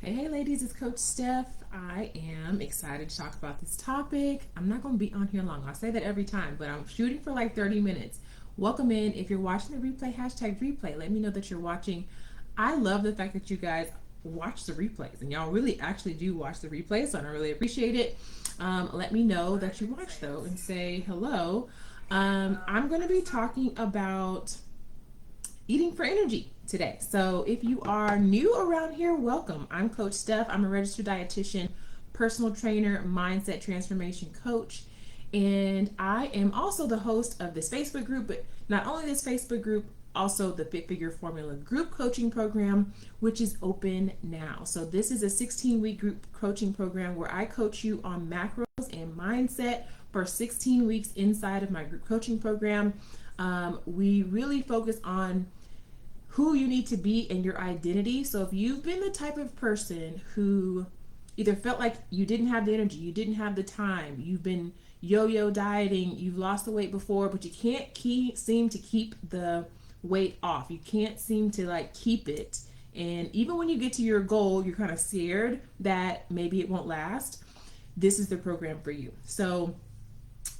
Hey, ladies, it's Coach Steph. I am excited to talk about this topic. I'm not going to be on here long. I say that every time, but I'm shooting for like 30 minutes. Welcome in. If you're watching the replay, hashtag replay. Let me know that you're watching. I love the fact that you guys watch the replays, and y'all really actually do watch the replays, so I really appreciate it. Let me know that you watch, though, and say hello. I'm going to be talking about eating for energy today. So if you are new around here, welcome. I'm Coach Steph. I'm a registered dietitian, personal trainer, mindset transformation coach, and I am also the host of this Facebook group, but not only this Facebook group, also the Fit Figure Formula group coaching program, which is open now. So this is a 16-week group coaching program where I coach you on macros and mindset for 16 weeks inside of my group coaching program. We really focus on who you need to be and your identity. So if you've been the type of person who either felt like you didn't have the energy, you didn't have the time, you've been yo-yo dieting, you've lost the weight before, but you can't seem to keep the weight off. You can't seem to like keep it. And even when you get to your goal, you're kind of scared that maybe it won't last. This is the program for you. So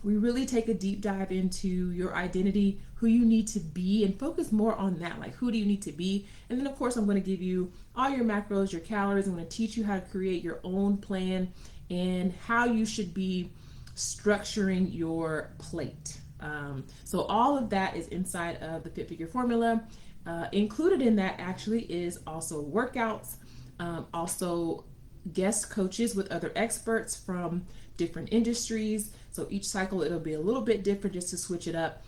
we really take a deep dive into your identity, who you need to be, and focus more on that. Like, who do you need to be? And then, of course, I'm going to give you all your macros, your calories. I'm going to teach you how to create your own plan and how you should be structuring your plate. So all of that is inside of the Fit Figure Formula. Included in that actually is also workouts, also guest coaches with other experts from different industries. So each cycle it'll be a little bit different just to switch it up.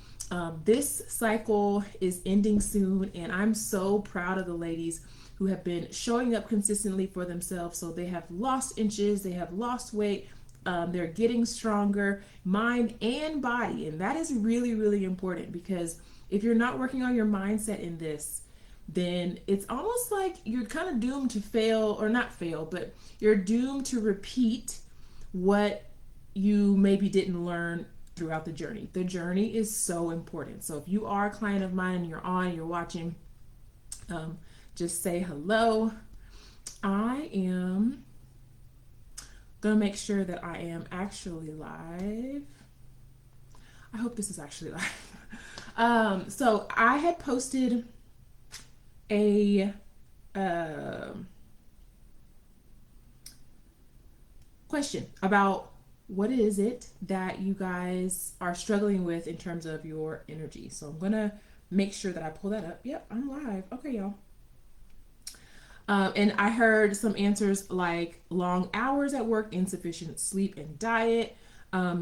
This cycle is ending soon, and I'm so proud of the ladies who have been showing up consistently for themselves. So they have lost inches, they have lost weight, they're getting stronger, mind and body. And that is really, really important, because if you're not working on your mindset in this, then it's almost like you're kind of doomed to fail, or not fail, but you're doomed to repeat what you maybe didn't learn throughout the journey. The journey is so important. So if you are a client of mine and you're watching, just say hello. I am gonna make sure that I am actually live. I hope this is actually live. So I had posted a question about what is it that you guys are struggling with in terms of your energy. So I'm gonna make sure that I pull that up. Yep, I'm live. Okay, y'all. And I heard some answers like long hours at work, insufficient sleep and diet,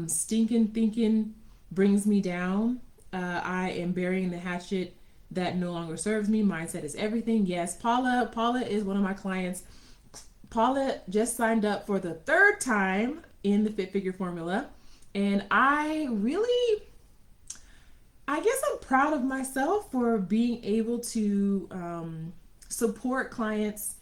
stinking thinking brings me down. I am burying the hatchet that no longer serves me. Mindset is everything. Yes, Paula is one of my clients. Paula just signed up for the third time in the Fit Figure Formula. And I guess I'm proud of myself for being able to support clients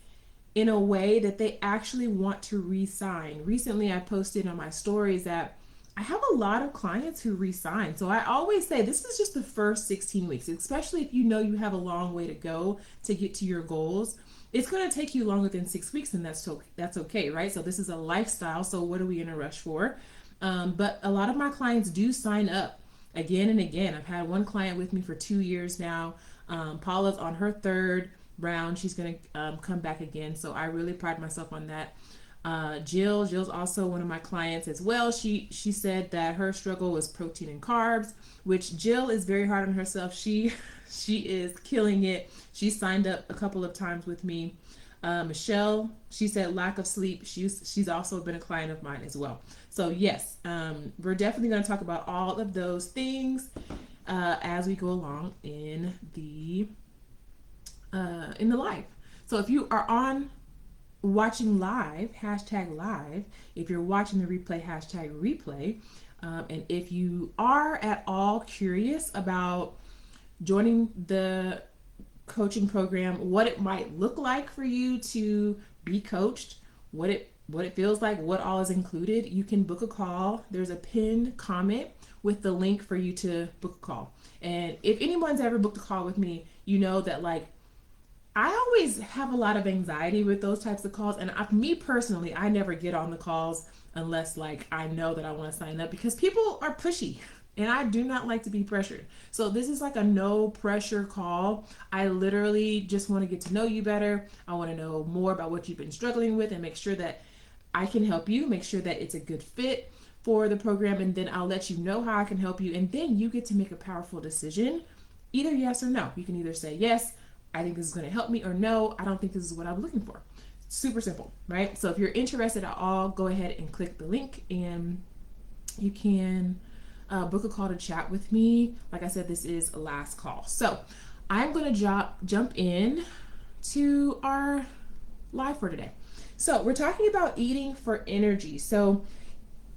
in a way that they actually want to re-sign. Recently, I posted on my stories that I have a lot of clients who re-sign. So I always say this is just the first 16 weeks, especially if you know you have a long way to go to get to your goals. It's going to take you longer than 6 weeks, and that's okay, right? So this is a lifestyle. So what are we in a rush for? But a lot of my clients do sign up again and again. I've had one client with me for 2 years now. Paula's on her third round. She's going to come back again. So I really pride myself on that. Jill's also one of my clients as well. She said that her struggle was protein and carbs, which Jill is very hard on herself. She is killing it. She signed up a couple of times with me. Michelle, she said lack of sleep. She's also been a client of mine as well. So yes, we're definitely going to talk about all of those things as we go along in the live. So if you are on watching live, hashtag live. If you're watching the replay, hashtag replay. And if you are at all curious about joining the coaching program, what it might look like for you to be coached, what it feels like, what all is included, you can book a call. There's a pinned comment with the link for you to book a call. And if anyone's ever booked a call with me, you know that like I always have a lot of anxiety with those types of calls, and me personally, I never get on the calls unless like I know that I want to sign up because people are pushy, and I do not like to be pressured. So this is like a no pressure call. I literally just want to get to know you better. I want to know more about what you've been struggling with and make sure that I can help you, make sure that it's a good fit for the program, and then I'll let you know how I can help you, and then you get to make a powerful decision, either yes or no. You can either say yes, I think this is going to help me, or no, I don't think this is what I'm looking for. Super simple, right? So if you're interested at all, go ahead and click the link, and you can book a call to chat with me. Like I said, this is a last call. So I'm going to jump in to our live for today. So we're talking about eating for energy. So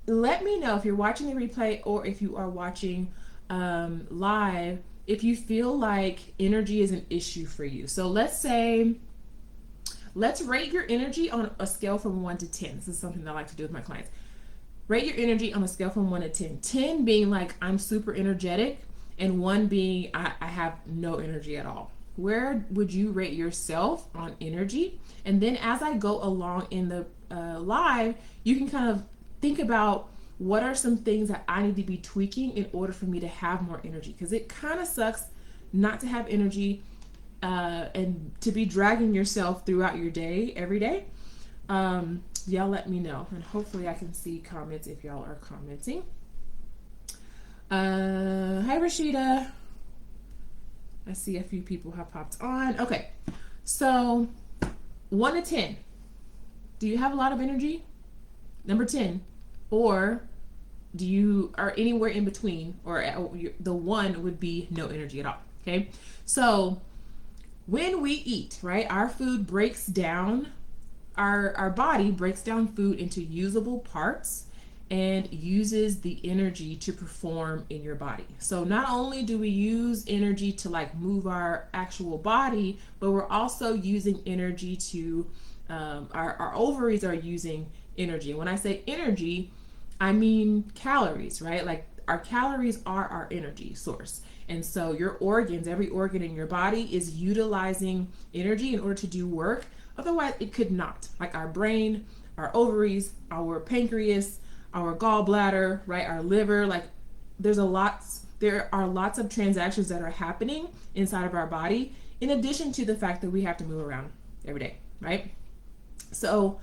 let me know if you're watching the replay or if you are watching live, if you feel like energy is an issue for you. So let's rate your energy on a scale from 1 to 10. This is something that I like to do with my clients. Rate your energy on a scale from 1 to 10. 10 being like I'm super energetic, and 1 being I have no energy at all. Where would you rate yourself on energy? And then as I go along in the live, you can kind of think about what are some things that I need to be tweaking in order for me to have more energy, because it kind of sucks not to have energy and to be dragging yourself throughout your day every day. Y'all let me know, and hopefully I can see comments if y'all are commenting. Hi Rashida. I see a few people have popped on. Okay, so 1 to 10. Do you have a lot of energy? Number 10. Or do you are anywhere in between, or the 1 would be no energy at all. Okay, so when we eat, right, our food breaks down, our body breaks down food into usable parts and uses the energy to perform in your body. So not only do we use energy to like move our actual body, but we're also using energy to our ovaries are using energy. And when I say energy, I mean calories, right? Like our calories are our energy source. And so your organs, every organ in your body is utilizing energy in order to do work. Otherwise it could not. Like our brain, our ovaries, our pancreas, our gallbladder, right? Our liver, like there are lots of transactions that are happening inside of our body, in addition to the fact that we have to move around every day, right? So,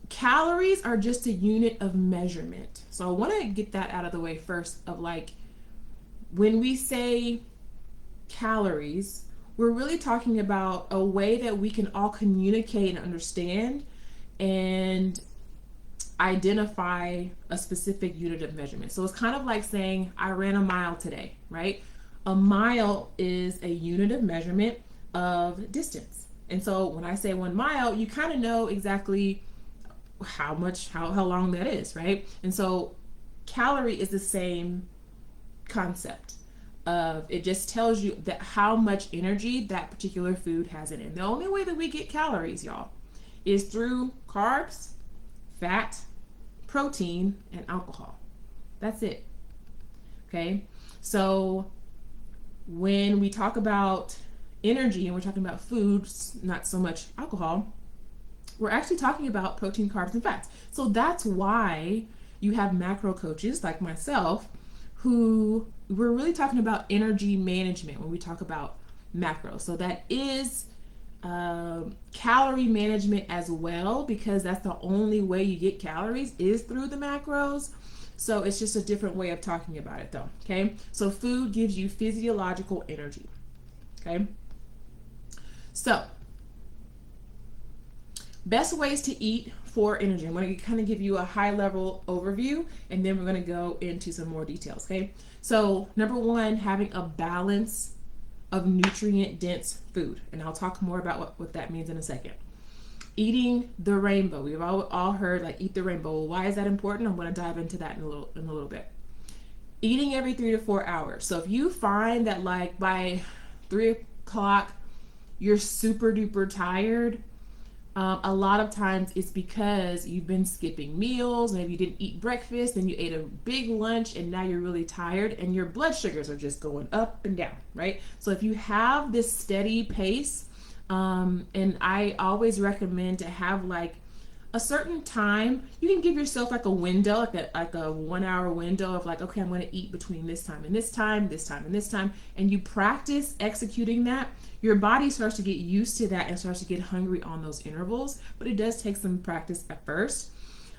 calories are just a unit of measurement. So I want to get that out of the way first, of like, when we say calories, we're really talking about a way that we can all communicate and understand and identify a specific unit of measurement. So it's kind of like saying I ran a mile today, right? A mile is a unit of measurement of distance. And so when I say 1 mile, you kind of know exactly how long that is, right? And so calorie is the same concept of, it just tells you that how much energy that particular food has in it. And the only way that we get calories, y'all, is through carbs, fat, protein, and alcohol. That's it. Okay? So when we talk about energy and we're talking about foods, not so much alcohol, we're actually talking about protein, carbs, and fats. So that's why you have macro coaches like myself, who we're really talking about energy management when we talk about macro. So that is calorie management as well, because that's the only way you get calories is through the macros. So it's just a different way of talking about it though. Okay, so food gives you physiological energy. Okay, so best ways to eat for energy. I'm going to kind of give you a high level overview, and then we're going to go into some more details. Okay, so number 1, having a balance of nutrient dense food, and I'll talk more about what that means in a second. Eating the rainbow. We've all heard like eat the rainbow. Well, why is that important? I'm going to dive into that in a little bit. Eating every 3 to 4 hours. So if you find that like by 3 o'clock you're super duper tired, A lot of times it's because you've been skipping meals. Maybe you didn't eat breakfast, then you ate a big lunch, and now you're really tired, and your blood sugars are just going up and down, right? So if you have this steady pace, and I always recommend to have like a certain time. You can give yourself like a window, like a 1 hour window of like, okay, I'm going to eat between this time and this time, this time and this time, and you practice executing that. Your body starts to get used to that and starts to get hungry on those intervals, but it does take some practice at first.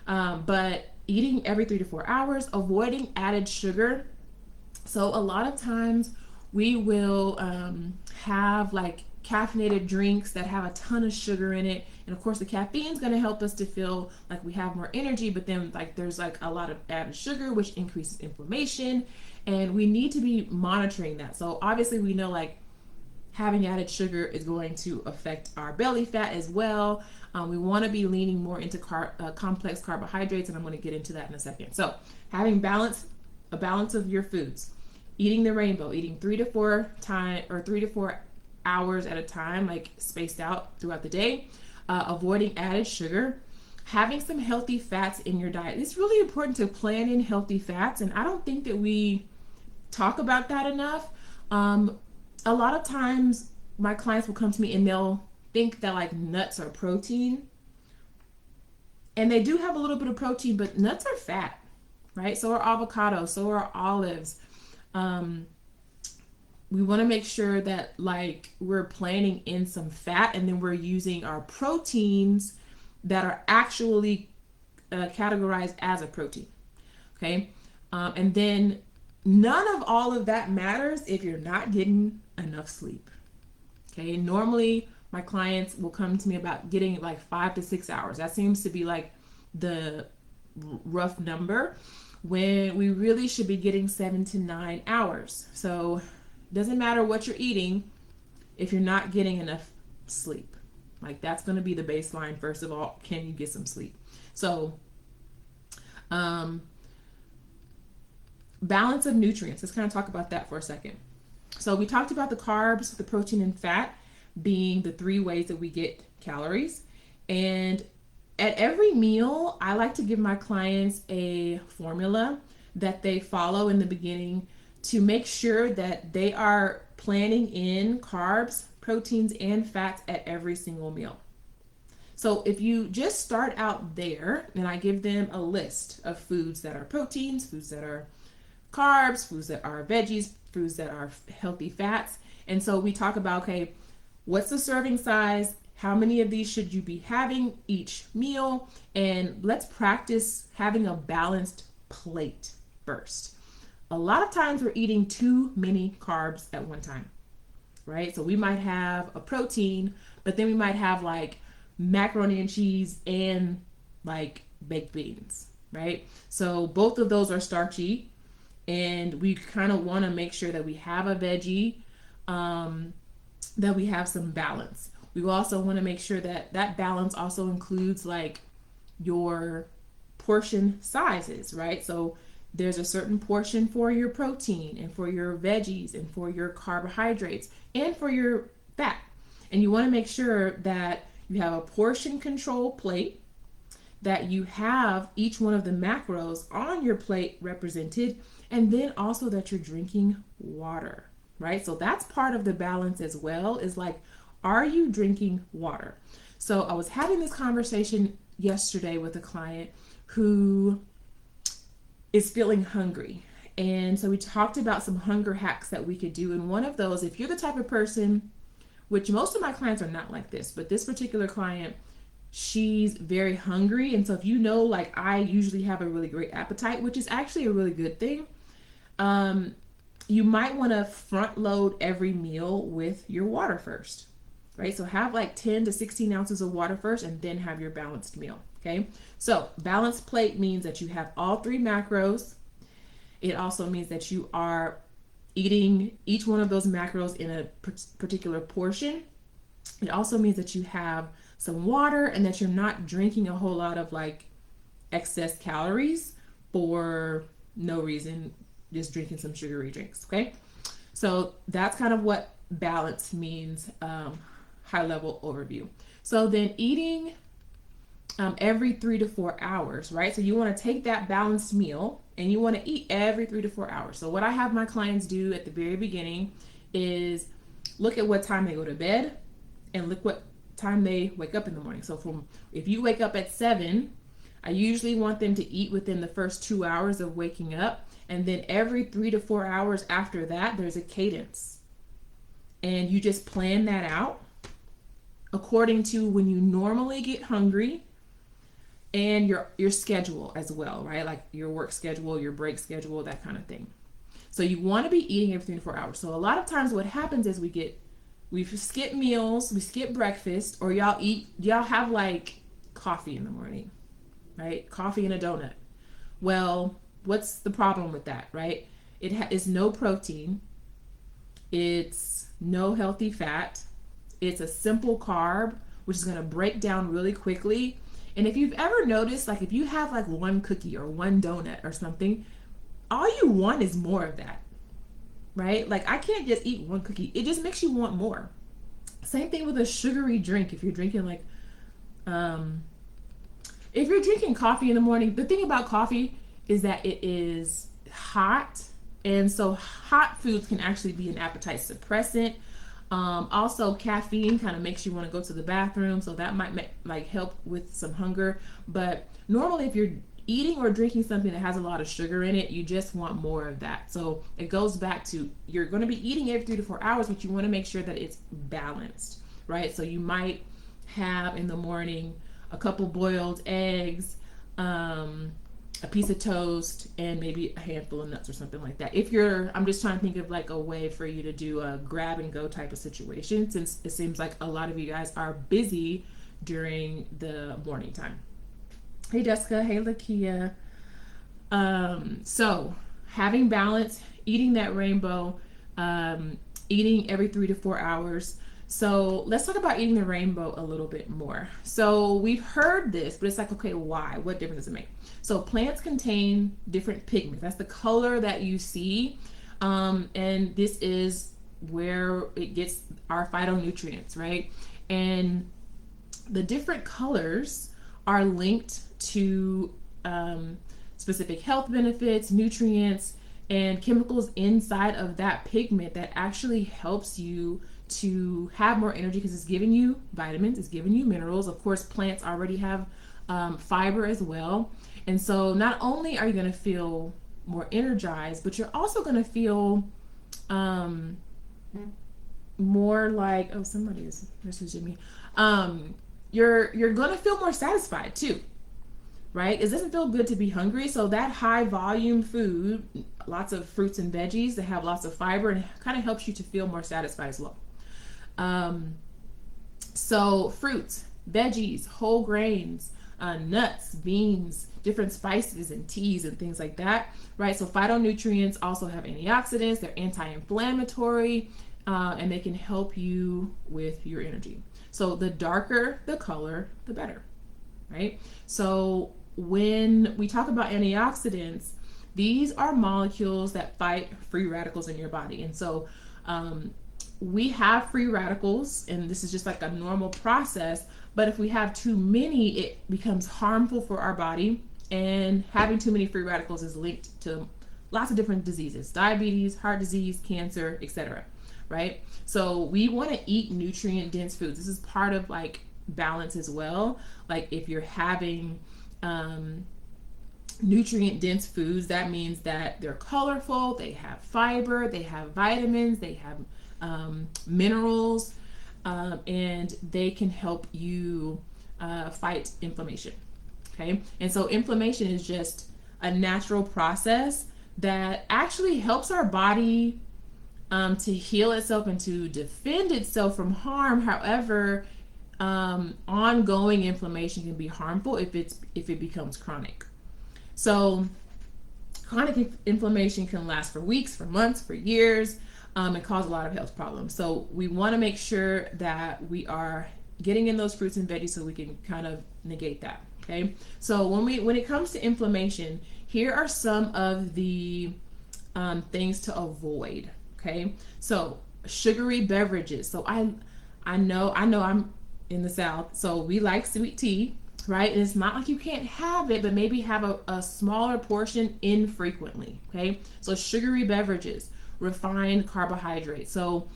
But eating every 3 to 4 hours, avoiding added sugar. So a lot of times we will have like caffeinated drinks that have a ton of sugar in it, and of course the caffeine is going to help us to feel like we have more energy, but then like there's like a lot of added sugar which increases inflammation, and we need to be monitoring that. So obviously we know like having added sugar is going to affect our belly fat as well. We want to be leaning more into complex carbohydrates, and I'm going to get into that in a second. So having a balance of your foods, eating the rainbow, eating 3 to 4 hours at a time, like spaced out throughout the day, avoiding added sugar, having some healthy fats in your diet. It's really important to plan in healthy fats, and I don't think that we talk about that enough. A lot of times my clients will come to me and they'll think that like nuts are protein, and they do have a little bit of protein, but nuts are fat, right? So are avocados, so are olives. We want to make sure that like we're planning in some fat, and then we're using our proteins that are actually categorized as a protein. Okay. And then none of all of that matters if you're not getting enough sleep. Okay. Normally my clients will come to me about getting like 5 to 6 hours. That seems to be like the rough number, when we really should be getting 7 to 9 hours. So it doesn't matter what you're eating if you're not getting enough sleep. Like that's going to be the baseline. First of all, can you get some sleep? So balance of nutrients. Let's kind of talk about that for a second. So we talked about the carbs, the protein, and fat being the three ways that we get calories. And at every meal, I like to give my clients a formula that they follow in the beginning to make sure that they are planning in carbs, proteins, and fats at every single meal. So if you just start out there, and I give them a list of foods that are proteins, foods that are carbs, foods that are veggies, foods that are healthy fats. And so we talk about, okay, what's the serving size? How many of these should you be having each meal? And let's practice having a balanced plate first. A lot of times we're eating too many carbs at one time, right? So we might have a protein, but then we might have like macaroni and cheese and like baked beans, right? So both of those are starchy, and we kind of want to make sure that we have a veggie, that we have some balance. We also want to make sure that that balance also includes like your portion sizes, right? So there's a certain portion for your protein and for your veggies and for your carbohydrates and for your fat. And you want to make sure that you have a portion control plate, that you have each one of the macros on your plate represented, and then also that you're drinking water, right? So that's part of the balance as well, is like, are you drinking water? So I was having this conversation yesterday with a client who is feeling hungry. And so we talked about some hunger hacks that we could do. And one of those, if you're the type of person, which most of my clients are not like this, but this particular client, she's very hungry. And so if you know, like I usually have a really great appetite, which is actually a really good thing, you might want to front load every meal with your water first, right? So have like 10 to 16 ounces of water first, and then have your balanced meal. Okay. So balanced plate means that you have all three macros. It also means that you are eating each one of those macros in a particular portion. It also means that you have some water, and that you're not drinking a whole lot of like excess calories for no reason, just drinking some sugary drinks. Okay. So that's kind of what balance means, high level overview. So then eating every 3 to 4 hours, right? So you want to take that balanced meal and you want to eat every 3 to 4 hours. So what I have my clients do at the very beginning is look at what time they go to bed and look what time they wake up in the morning. So from if you wake up at 7, I usually want them to eat within the first 2 hours of waking up. And then every 3 to 4 hours after that, there's a cadence. And you just plan that out according to when you normally get hungry and your schedule as well, right? Like your work schedule, your break schedule, that kind of thing. So you want to be eating every 3 to 4 hours. So a lot of times what happens is we skip meals, we skip breakfast, or y'all have like coffee in the morning, right? Coffee and a donut. Well, what's the problem with that, right? It's no protein, it's no healthy fat, it's a simple carb, which is going to break down really quickly. And if you've ever noticed, like if you have like one cookie or one donut or something, all you want is more of that, right? Like I can't just eat one cookie. It just makes you want more. Same thing with a sugary drink. If you're drinking like, if you're drinking coffee in the morning, the thing about coffee is that it is hot. And so hot foods can actually be an appetite suppressant. Also, caffeine kind of makes you want to go to the bathroom, so that might like help with some hunger. But normally, if you're eating or drinking something that has a lot of sugar in it, you just want more of that. So it goes back to you're going to be eating every 3 to 4 hours, but you want to make sure that it's balanced, right? So you might have in the morning a couple boiled eggs, a piece of toast, and maybe a handful of nuts or something like that. I'm just trying to think of like a way for you to do a grab and go type of situation, since it seems like a lot of you guys are busy during the morning time. Hey Jessica, hey Lakia. So having balance, eating that rainbow, eating every 3 to 4 hours. So let's talk about eating the rainbow a little bit more. So we've heard this, but it's like, okay, why? What difference does it make? So plants contain different pigments. That's the color that you see. And this is where it gets our phytonutrients, right? And the different colors are linked to specific health benefits, nutrients, and chemicals inside of that pigment that actually helps you to have more energy because it's giving you vitamins, it's giving you minerals. Of course, plants already have fiber as well. And so not only are you going to feel more energized, but you're also going to feel more like, oh, somebody is messaging me. You're going to feel more satisfied too, right? It doesn't feel good to be hungry. So that high volume food, lots of fruits and veggies that have lots of fiber, and it kind of helps you to feel more satisfied as well. So fruits, veggies, whole grains, nuts, beans, different spices and teas and things like that, right? So phytonutrients also have antioxidants, they're anti-inflammatory, and they can help you with your energy. So the darker the color, the better, right? So when we talk about antioxidants, these are molecules that fight free radicals in your body. And so we have free radicals, and this is just like a normal process, but if we have too many, it becomes harmful for our body, and having too many free radicals is linked to lots of different diseases: diabetes, heart disease, cancer, etc., right? So we want to eat nutrient dense foods. This is part of like balance as well. Like if you're having nutrient dense foods, that means that they're colorful, they have fiber, they have vitamins, they have minerals, and they can help you fight inflammation. Okay, and so inflammation is just a natural process that actually helps our body to heal itself and to defend itself from harm. However, ongoing inflammation can be harmful if it becomes chronic. So chronic inflammation can last for weeks, for months, for years, and cause a lot of health problems. So we want to make sure that we are getting in those fruits and veggies so we can kind of negate that. Okay. So when it comes to inflammation, here are some of the things to avoid. Okay. So sugary beverages. So I know in the South, so we like sweet tea, right? And it's not like you can't have it, but maybe have a smaller portion infrequently, okay? So sugary beverages, refined carbohydrates. So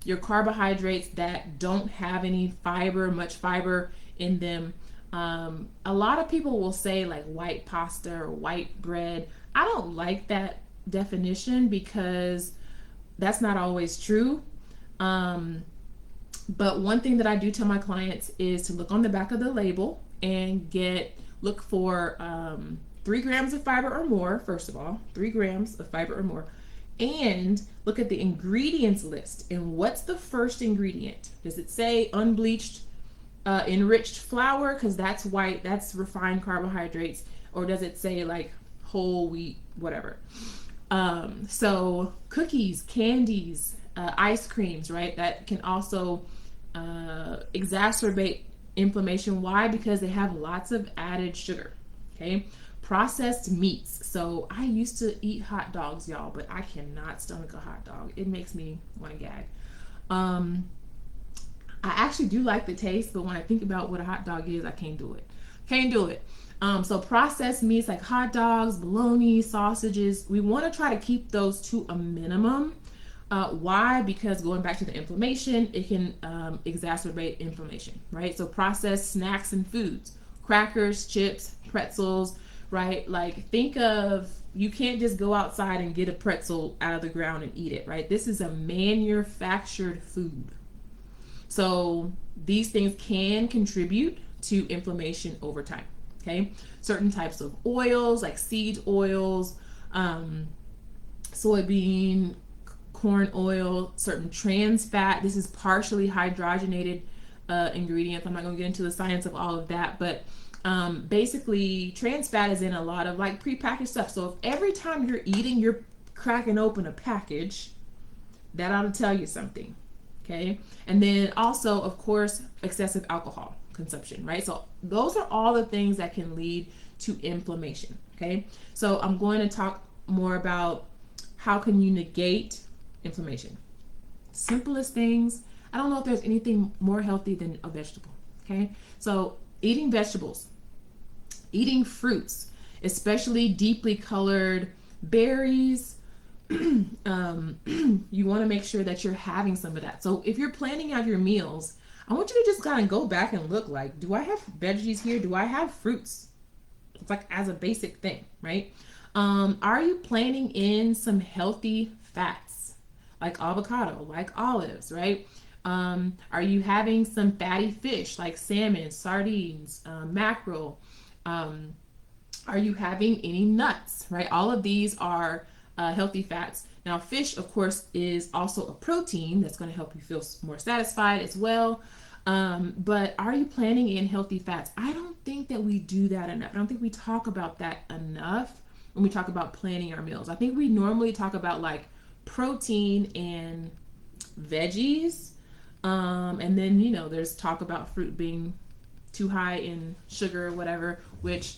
your carbohydrates that don't have any fiber, much fiber in them. A lot of people will say like white pasta or white bread. I don't like that definition because that's not always true. Um, but one thing that I do tell my clients is to look on the back of the label and look for 3 grams of fiber or more. First of all, 3 grams of fiber or more, and look at the ingredients list. And what's the first ingredient? Does it say unbleached, enriched flour? Because that's white, that's refined carbohydrates. Or does it say like whole wheat, whatever? So cookies, candies, ice creams, right? That can also exacerbate inflammation. Why? Because they have lots of added sugar. Okay. Processed meats. So I used to eat hot dogs, y'all, but I cannot stomach a hot dog. It makes me want to gag. I actually do like the taste, but when I think about what a hot dog is, I can't do it. Can't do it. So processed meats like hot dogs, bologna, sausages, we want to try to keep those to a minimum. Why? Because going back to the inflammation, it can exacerbate inflammation, right? So processed snacks and foods, crackers, chips, pretzels, right? Like think of, you can't just go outside and get a pretzel out of the ground and eat it, right? This is a manufactured food. So these things can contribute to inflammation over time. Okay, certain types of oils like seed oils, soybean, corn oil, certain trans fat. This is partially hydrogenated ingredients. I'm not going to get into the science of all of that, but basically trans fat is in a lot of like prepackaged stuff. So if every time you're eating, you're cracking open a package, that ought to tell you something. Okay, and then also, of course, excessive alcohol consumption, right? So those are all the things that can lead to inflammation. Okay, so I'm going to talk more about how can you negate inflammation. Simplest things. I don't know if there's anything more healthy than a vegetable. Okay, so eating vegetables, eating fruits, especially deeply colored berries. You want to make sure that you're having some of that. So if you're planning out your meals, I want you to just kind of go back and look like, do I have veggies here? Do I have fruits? It's like as a basic thing, right? Are you planning in some healthy fats like avocado, like olives, right? Are you having some fatty fish like salmon, sardines, mackerel? Are you having any nuts, right? All of these are healthy fats. Now, fish, of course, is also a protein that's going to help you feel more satisfied as well. But are you planning in healthy fats? I don't think that we do that enough. I don't think we talk about that enough when we talk about planning our meals. I think we normally talk about like protein and veggies. And then, there's talk about fruit being too high in sugar or whatever, which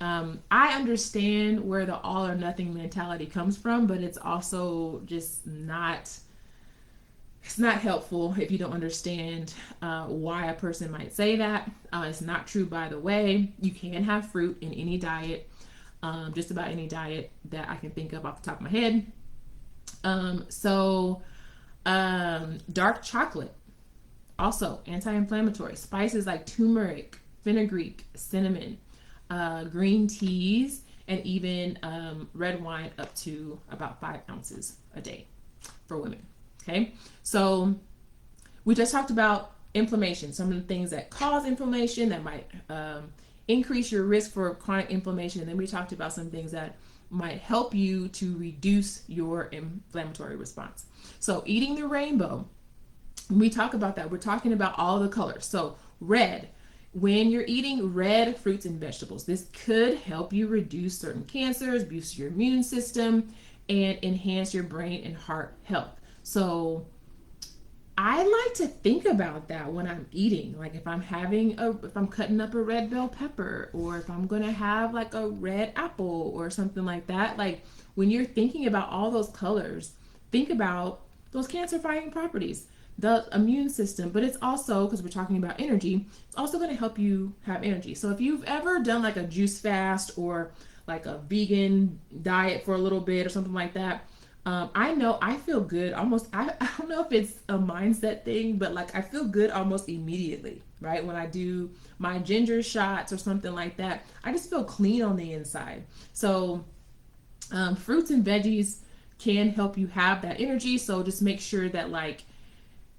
I understand where the all or nothing mentality comes from, but it's also just it's not helpful if you don't understand why a person might say that. It's not true, by the way. You can have fruit in any diet, just about any diet that I can think of off the top of my head. Dark chocolate, also anti-inflammatory. Spices like turmeric, fenugreek, cinnamon, green teas, and even red wine up to about 5 ounces a day for women. Okay, so we just talked about inflammation, some of the things that cause inflammation that might increase your risk for chronic inflammation. And then we talked about some things that might help you to reduce your inflammatory response. So eating the rainbow, when we talk about that, we're talking about all the colors. So red, when you're eating red fruits and vegetables, this could help you reduce certain cancers, boost your immune system, and enhance your brain and heart health. So I like to think about that when I'm eating. Like if I'm cutting up a red bell pepper, or if I'm going to have like a red apple or something like that. Like when you're thinking about all those colors, think about those cancer fighting properties. the immune system, but it's also, because we're talking about energy, it's also going to help you have energy. So if you've ever done like a juice fast or like a vegan diet for a little bit or something like that, I know I feel good almost. I don't know if it's a mindset thing, but like I feel good almost immediately, right? When I do my ginger shots or something like that, I just feel clean on the inside. So fruits and veggies can help you have that energy. So just make sure that, like,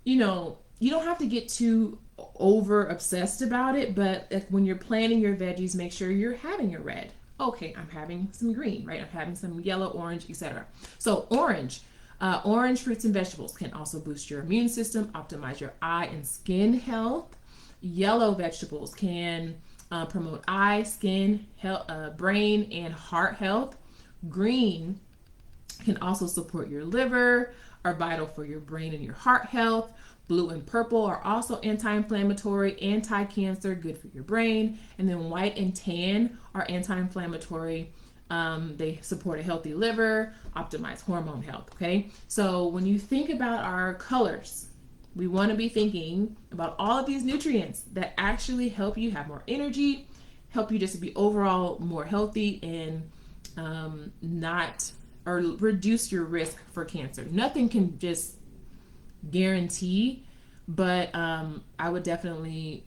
you don't have to get too over obsessed about it, but if, when you're planning your veggies, make sure you're having your red. Okay, I'm having some green, right? I'm having some yellow, orange, etc. So orange fruits and vegetables can also boost your immune system, optimize your eye and skin health. Yellow vegetables can promote eye, skin, health, brain, and heart health. Green can also support your liver, are vital for your brain and your heart health. Blue and purple are also anti-inflammatory, anti-cancer, good for your brain. And then white and tan are anti-inflammatory. They support a healthy liver, optimize hormone health. Okay, so when you think about our colors, we want to be thinking about all of these nutrients that actually help you have more energy, help you just to be overall more healthy, and not or reduce your risk for cancer. Nothing can just guarantee, but I would definitely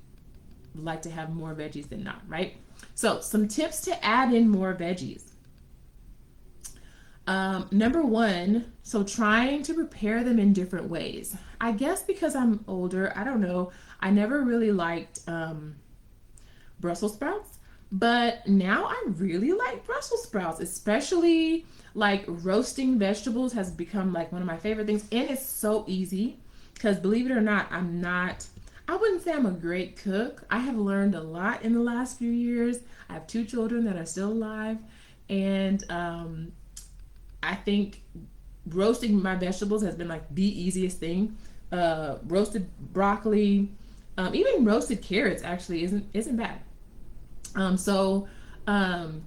like to have more veggies than not, right? So some tips to add in more veggies. Number one, so trying to prepare them in different ways. I guess because I'm older, I don't know, I never really liked Brussels sprouts, but now I really like Brussels sprouts, especially like roasting vegetables has become like one of my favorite things, and it's so easy because believe it or not, I wouldn't say I'm a great cook. I have learned a lot in the last few years. I have two children that are still alive, and I think roasting my vegetables has been like the easiest thing. Roasted broccoli, even roasted carrots actually isn't bad.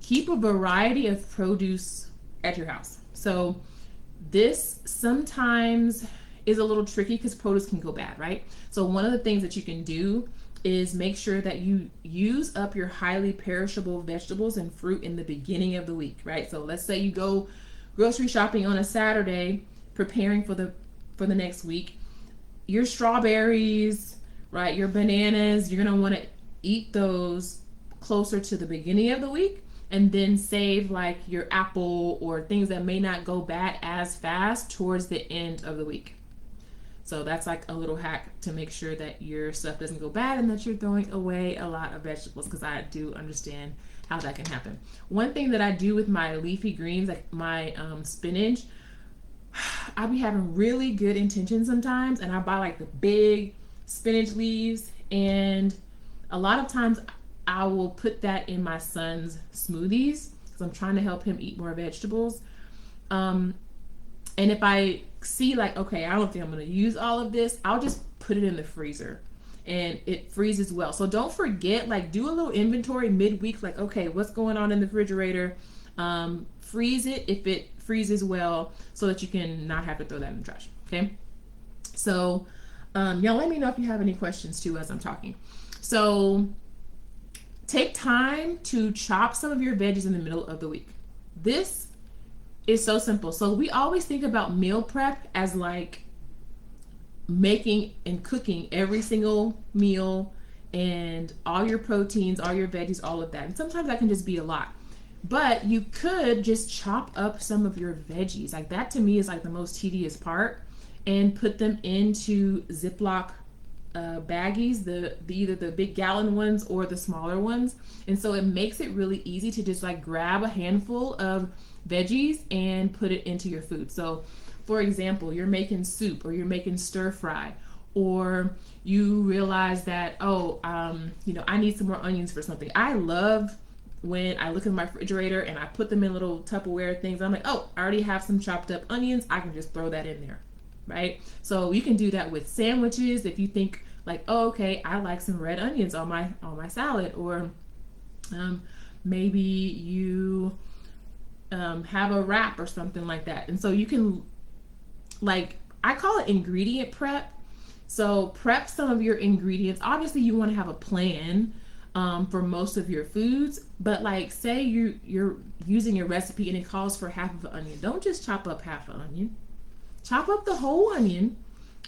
Keep a variety of produce at your house. So this sometimes is a little tricky because produce can go bad, right? So one of the things that you can do is make sure that you use up your highly perishable vegetables and fruit in the beginning of the week, right? So let's say you go grocery shopping on a Saturday, preparing for the next week. Your strawberries, right? Your bananas, you're gonna want to eat those closer to the beginning of the week, and then save like your apple or things that may not go bad as fast towards the end of the week. So that's like a little hack to make sure that your stuff doesn't go bad and that you're throwing away a lot of vegetables, because I do understand how that can happen. One thing that I do with my leafy greens, like my spinach, I be having really good intentions sometimes, and I buy like the big spinach leaves, and a lot of times I will put that in my son's smoothies because I'm trying to help him eat more vegetables. And if I see like, okay, I don't think I'm going to use all of this, I'll just put it in the freezer and it freezes well. So don't forget, like, do a little inventory midweek, like, okay, what's going on in the refrigerator? Freeze it if it freezes well so that you can not have to throw that in the trash. Okay. So, y'all let me know if you have any questions too as I'm talking. So take time to chop some of your veggies in the middle of the week. This is so simple. So we always think about meal prep as like making and cooking every single meal and all your proteins, all your veggies, all of that. And sometimes that can just be a lot. But you could just chop up some of your veggies. Like that to me is like the most tedious part, and put them into Ziploc baggies, the either the big gallon ones or the smaller ones. And so it makes it really easy to just like grab a handful of veggies and put it into your food. So for example, you're making soup or you're making stir fry, or you realize that, I need some more onions for something. I love when I look in my refrigerator and I put them in little Tupperware things. I'm like, oh, I already have some chopped up onions. I can just throw that in there, right? So you can do that with sandwiches. If you think like, oh, okay, I like some red onions on my salad, or maybe you have a wrap or something like that. And so you can, like, I call it ingredient prep. So prep some of your ingredients. Obviously, you want to have a plan for most of your foods, but like say you're using a recipe and it calls for half of an onion. Don't just chop up half an onion. Chop up the whole onion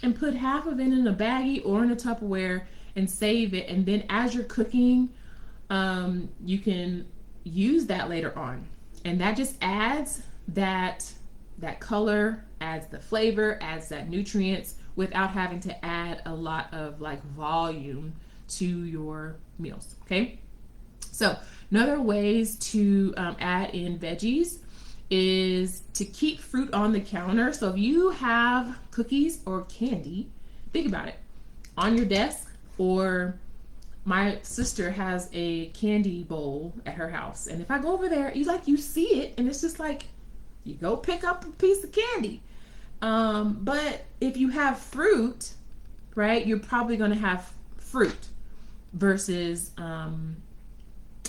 and put half of it in a baggie or in a Tupperware and save it. And then as you're cooking, you can use that later on, and that just adds that color, adds the flavor, adds that nutrients without having to add a lot of like volume to your meals. Okay, so another ways to add in veggies is to keep fruit on the counter. So if you have cookies or candy, think about it, on your desk, or my sister has a candy bowl at her house, and if I go over there, you see it, and it's just like you go pick up a piece of candy. But if you have fruit, right, you're probably going to have fruit versus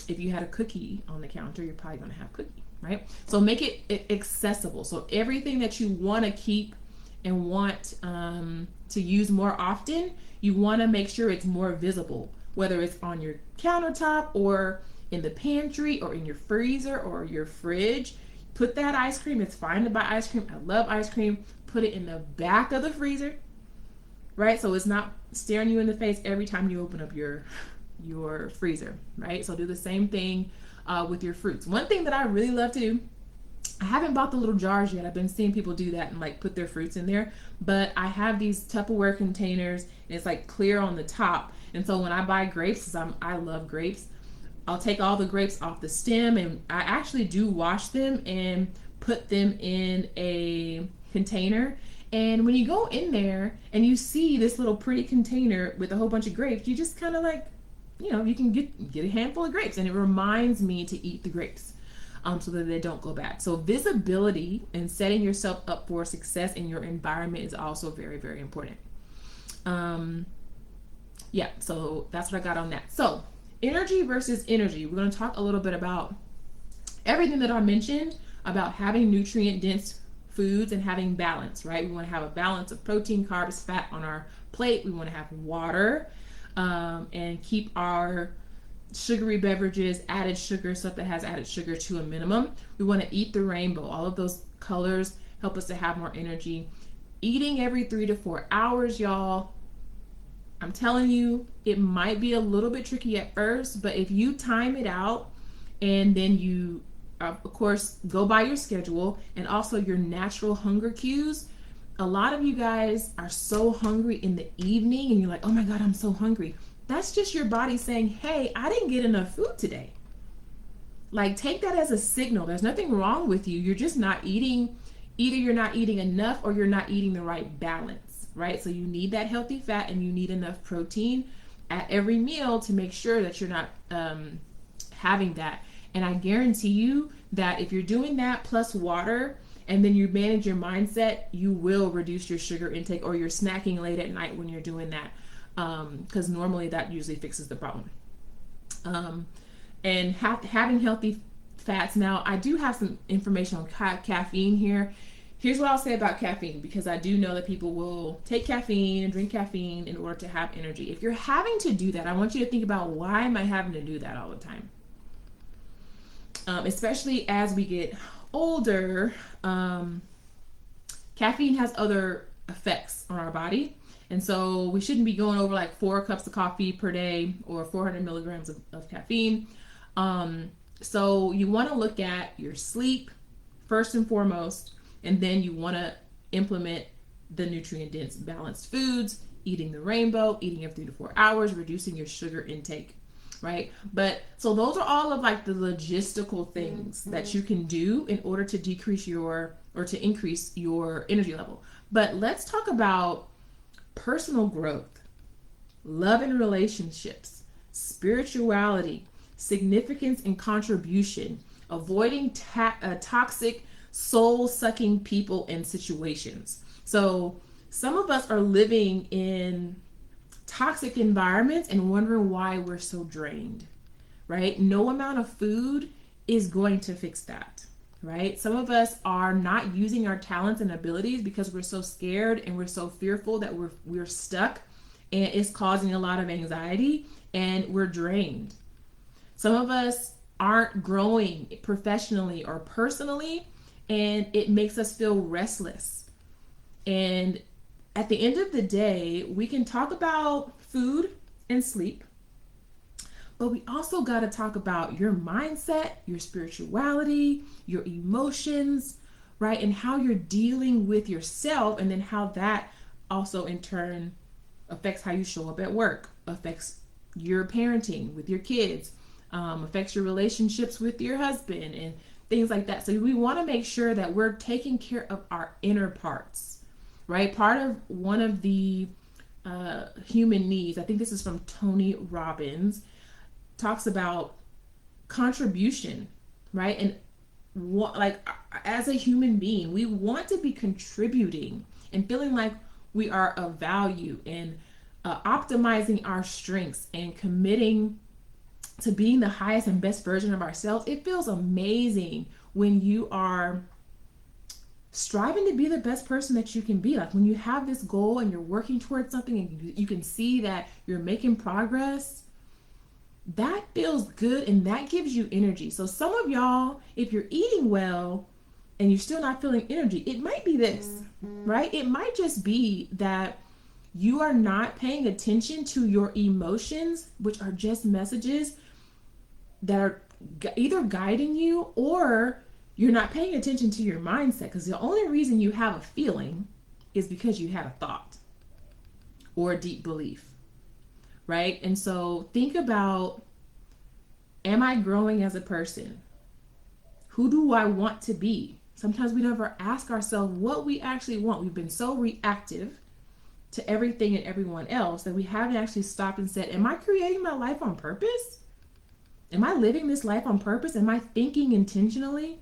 if you had a cookie on the counter, you're probably going to have cookie, right? So make it accessible. So everything that you want to keep and want to use more often, you want to make sure it's more visible, whether it's on your countertop or in the pantry or in your freezer or your fridge. Put that ice cream. It's fine to buy ice cream. I love ice cream. Put it in the back of the freezer, right? So it's not staring you in the face every time you open up your freezer, right? So do the same thing with your fruits. One thing that I really love to do, I haven't bought the little jars yet. I've been seeing people do that and like put their fruits in there, but I have these Tupperware containers and it's like clear on the top. And so when I buy grapes, because I love grapes, I'll take all the grapes off the stem, and I actually do wash them and put them in a container. And when you go in there and you see this little pretty container with a whole bunch of grapes, you just kind of like, you can get a handful of grapes, and it reminds me to eat the grapes so that they don't go bad. So visibility and setting yourself up for success in your environment is also very, very important. Yeah, so that's what I got on that. So energy versus energy. We're going to talk a little bit about everything that I mentioned about having nutrient dense foods and having balance, right? We want to have a balance of protein, carbs, fat on our plate. We want to have water and keep our sugary beverages, added sugar, stuff that has added sugar to a minimum. We want to eat the rainbow. All of those colors help us to have more energy. Eating every 3 to 4 hours, y'all. I'm telling you, it might be a little bit tricky at first, but if you time it out and then you, of course, go by your schedule and also your natural hunger cues. A lot of you guys are so hungry in the evening and you're like, oh my God, I'm so hungry. That's just your body saying, hey, I didn't get enough food today. Like, take that as a signal. There's nothing wrong with you. You're just not eating. Either you're not eating enough or you're not eating the right balance, right? So you need that healthy fat and you need enough protein at every meal to make sure that you're not having that. And I guarantee you that if you're doing that plus water and then you manage your mindset, you will reduce your sugar intake, or you're snacking late at night when you're doing that, because normally that usually fixes the problem. And having healthy fats. Now, I do have some information on caffeine here. Here's what I'll say about caffeine, because I do know that people will take caffeine and drink caffeine in order to have energy. If you're having to do that, I want you to think about, why am I having to do that all the time? Especially as we get older, caffeine has other effects on our body. And so we shouldn't be going over like 4 cups of coffee per day or 400 milligrams of caffeine. So you want to look at your sleep first and foremost, and then you want to implement the nutrient dense balanced foods, eating the rainbow, eating every 3 to 4 hours, reducing your sugar intake, right? But so those are all of like the logistical things that you can do in order to decrease your, or to increase your energy level. But let's talk about personal growth, love and relationships, spirituality, significance and contribution, avoiding toxic, soul-sucking people and situations. So some of us are living in toxic environments and wondering why we're so drained, right? No amount of food is going to fix that, right? Some of us are not using our talents and abilities because we're so scared and we're so fearful that we're stuck, and it's causing a lot of anxiety and we're drained. Some of us aren't growing professionally or personally, and it makes us feel restless. And at the end of the day, we can talk about food and sleep, but we also got to talk about your mindset, your spirituality, your emotions, right? And how you're dealing with yourself, and then how that also in turn affects how you show up at work, affects your parenting with your kids, affects your relationships with your husband, and things like that. So we want to make sure that we're taking care of our inner parts, right? Part of one of the human needs, I think this is from Tony Robbins, talks about contribution, right? And what, like, as a human being, we want to be contributing and feeling like we are of value, and optimizing our strengths and committing to being the highest and best version of ourselves. It feels amazing when you are striving to be the best person that you can be. Like when you have this goal and you're working towards something and you can see that you're making progress, that feels good and that gives you energy. So some of y'all, if you're eating well and you're still not feeling energy, it might be this, right? It might just be that you are not paying attention to your emotions, which are just messages that are either guiding you, or you're not paying attention to your mindset, because the only reason you have a feeling is because you had a thought or a deep belief, right? And so think about, am I growing as a person? Who do I want to be? Sometimes we never ask ourselves what we actually want. We've been so reactive to everything and everyone else that we haven't actually stopped and said, am I creating my life on purpose? Am I living this life on purpose? Am I thinking intentionally?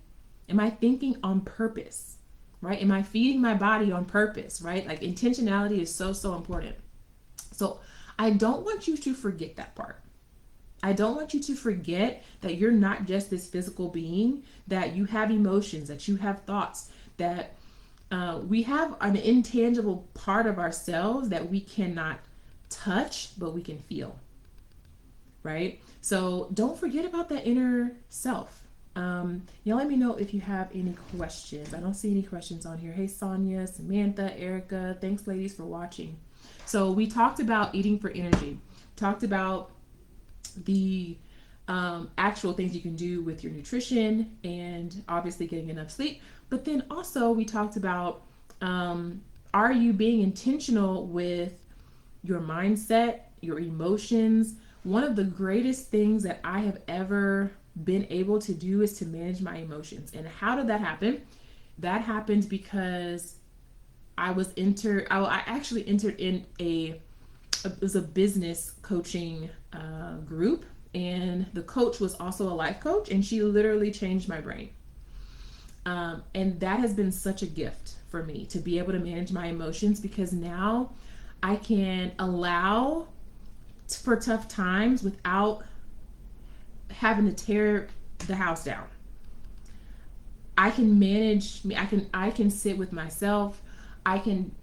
Am I thinking on purpose, right? Am I feeding my body on purpose, right? Like intentionality is so, so important. So I don't want you to forget that part. I don't want you to forget that you're not just this physical being, that you have emotions, that you have thoughts, that we have an intangible part of ourselves that we cannot touch, but we can feel, right? So don't forget about that inner self. Y'all let me know if you have any questions. I don't see any questions on here. Hey, Sonia, Samantha, Erica, thanks ladies for watching. So we talked about eating for energy, talked about the actual things you can do with your nutrition, and obviously getting enough sleep. But then also we talked about, are you being intentional with your mindset, your emotions? One of the greatest things that I have ever been able to do is to manage my emotions. And how did that happen? That happened because I actually entered in it was a business coaching group, and the coach was also a life coach, and she literally changed my brain. And that has been such a gift for me to be able to manage my emotions, because now I can allow for tough times without having to tear the house down. I can manage me. I can sit with myself. I can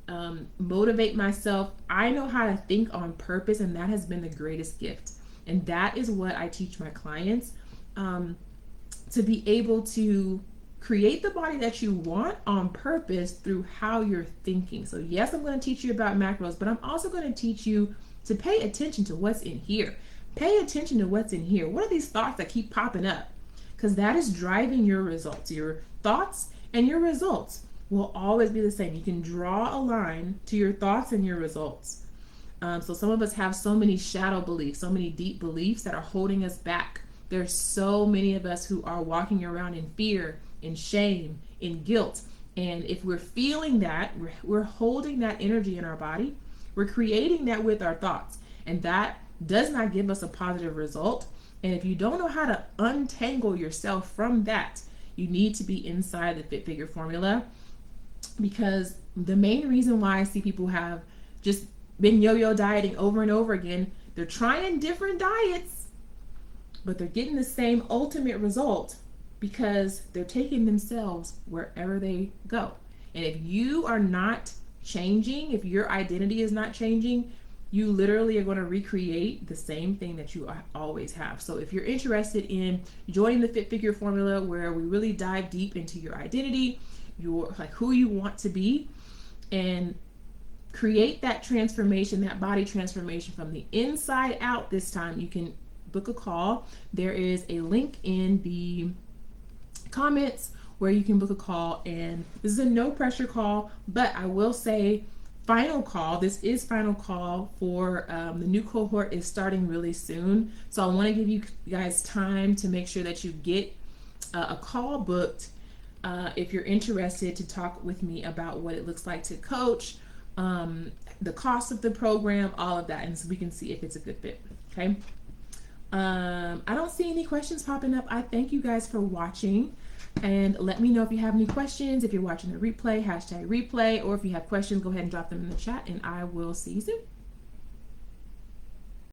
motivate myself. I know how to think on purpose, and that has been the greatest gift. And that is what I teach my clients, to be able to create the body that you want on purpose through how you're thinking. So yes, I'm going to teach you about macros, but I'm also going to teach you to pay attention to what's in here. Pay attention to what's in here. What are these thoughts that keep popping up? Because that is driving your results. Your thoughts and your results will always be the same. You can draw a line to your thoughts and your results. So some of us have so many shadow beliefs, so many deep beliefs that are holding us back. There's so many of us who are walking around in fear, in shame, in guilt. And if we're feeling that, we're holding that energy in our body. We're creating that with our thoughts. And that does not give us a positive result. And if you don't know how to untangle yourself from that, you need to be inside the Fit Figure formula. Because the main reason why I see people have just been yo-yo dieting over and over again, they're trying different diets, but they're getting the same ultimate result, because they're taking themselves wherever they go. And if you are not changing, if your identity is not changing, you literally are going to recreate the same thing that you always have. So if you're interested in joining the Fit Figure Formula, where we really dive deep into your identity, your like who you want to be, and create that transformation, that body transformation from the inside out this time, you can book a call. There is a link in the comments where you can book a call, and this is a no pressure call, but I will say final call. This is final call for the new cohort is starting really soon. So I want to give you guys time to make sure that you get a call booked if you're interested to talk with me about what it looks like to coach, the cost of the program, all of that, and so we can see if it's a good fit. Okay. I don't see any questions popping up. I thank you guys for watching, and let me know if you have any questions. If you're watching the replay, hashtag replay, or if you have questions, go ahead and drop them in the chat, and I will see you soon.